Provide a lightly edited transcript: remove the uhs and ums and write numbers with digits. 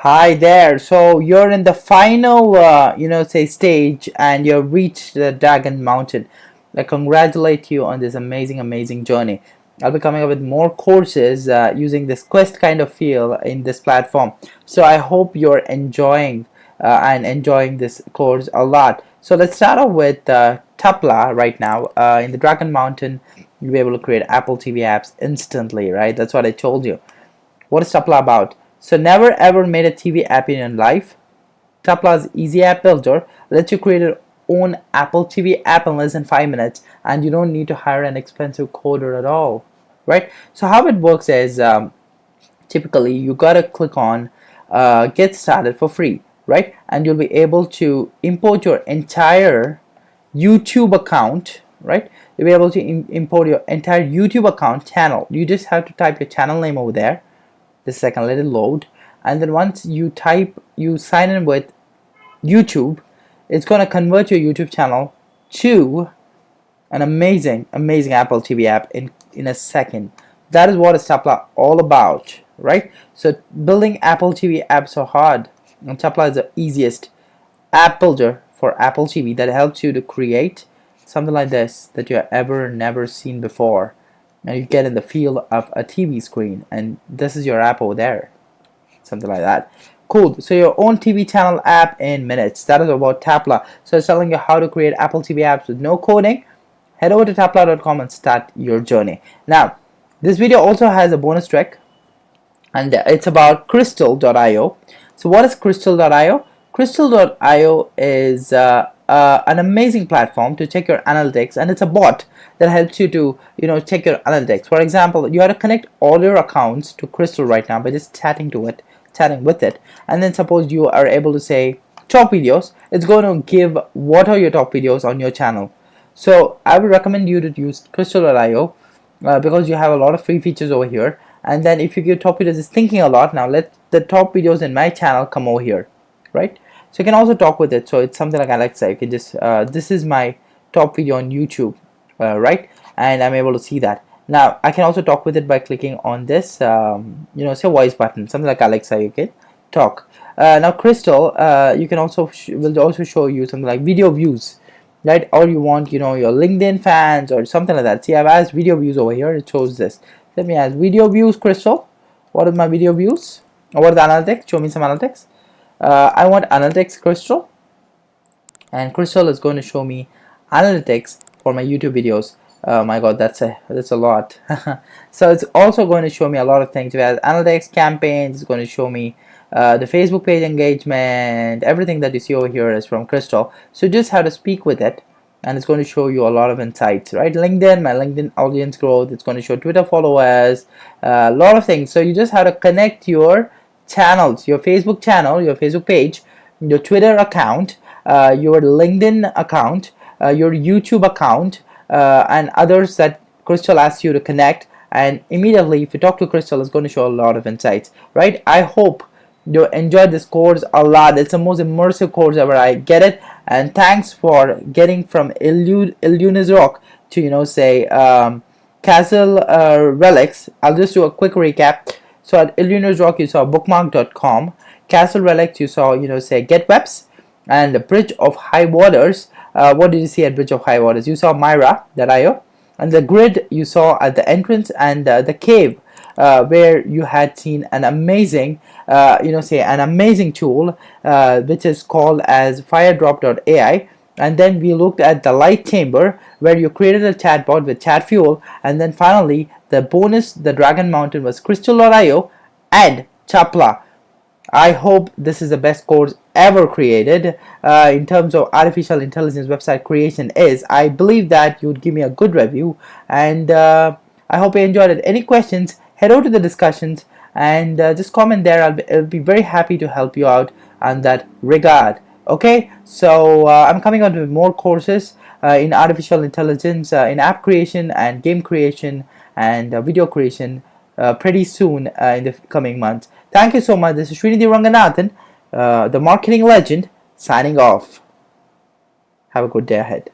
Hi there. So you're in the final, stage, and you've reached the Dragon Mountain. I congratulate you on this amazing journey. I'll be coming up with more courses using this quest kind of feel in this platform. So I hope you're enjoying this course a lot. So let's start off with Tapla right now. In the Dragon Mountain, you'll be able to create Apple TV apps instantly, right? That's what I told you. What is Tapla about? So never ever made a TV app in your life? Tapla's Easy App Builder lets you create your own Apple TV app in less than 5 minutes, and you don't need to hire an expensive coder at all, right? So how it works is typically you gotta click on get started for free, right? And you'll be able to import your entire YouTube account, right? You'll be able to import your entire YouTube account channel. You just have to type your channel name over there. The second, let it load, and then once you sign in with YouTube, it's going to convert your YouTube channel to an amazing Apple TV app in a second. That is what is Tapla all about, right? So building Apple TV apps are hard, and Tapla is the easiest app builder for Apple TV that helps you to create something like this that you have ever never seen before. And you get in the feel of a TV screen, and this is your app over there, something like that. Cool. So your own TV channel app in minutes. That is about Tapla. So it's telling you how to create Apple TV apps with no coding. Head over to tapla.com and start your journey. Now, this video also has a bonus trick, and it's about crystal.io. So what is crystal.io? Crystal.io is an amazing platform to check your analytics, and it's a bot that helps you to check your analytics. For example, you have to connect all your accounts to Crystal right now by just chatting with it, and then suppose you are able to say top videos. It's going to give what are your top videos on your channel. So I would recommend you to use crystal.io because you have a lot of free features over here. And then if you give top videos is thinking a lot, now let the top videos in my channel come over here, right? So you can also talk with it. So it's something like Alexa. You can just this is my top video on YouTube, right? And I'm able to see that. Now I can also talk with it by clicking on this say voice button, something like Alexa. You can talk. Now Crystal, you can also will also show you something like video views, right? Or you want your LinkedIn fans or something like that. See, I've asked video views over here. It shows this. Let me ask video views, Crystal. What are my video views? Or what are the analytics? Show me some analytics. I want analytics, Crystal, and Crystal is going to show me analytics for my YouTube videos. Oh my god, that's a lot. So it's also going to show me a lot of things. We have analytics, campaigns. It's going to show me the Facebook page engagement. Everything that you see over here is from Crystal. So you just have to speak with it, and it's going to show you a lot of insights, right? LinkedIn, my LinkedIn audience growth. It's going to show Twitter followers, a lot of things. So you just have to connect your channels, your Facebook channel, your Facebook page, your Twitter account, your LinkedIn account, your YouTube account, and others that Crystal asks you to connect. And immediately, if you talk to Crystal, it's going to show a lot of insights, right? I hope you enjoyed this course a lot. It's the most immersive course ever. I get it. And thanks for getting from Illunis Rock to Castle Relics. I'll just do a quick recap. So at Illunis Rock, you saw bookmark.com. Castle Relics, you saw, Get Webs. And the Bridge of High Waters. What did you see at Bridge of High Waters? You saw Myra.io. And the grid you saw at the entrance, and the cave where you had seen an amazing, an amazing tool which is called as Firedrop.ai. And then we looked at the light chamber where you created a chatbot with Chatfuel. And then finally, the bonus, the Dragon Mountain, was Crystal.io and Tapla. I hope this is the best course ever created in terms of artificial intelligence website creation. I believe that you would give me a good review, and I hope you enjoyed it. Any questions, head over to the discussions and just comment there. I'll be very happy to help you out on that regard. Okay, so I'm coming out with more courses in artificial intelligence, in app creation and game creation and video creation pretty soon in the coming months. Thank you so much. This is Srinidhi Ranganathan, the marketing legend, signing off. Have a good day ahead.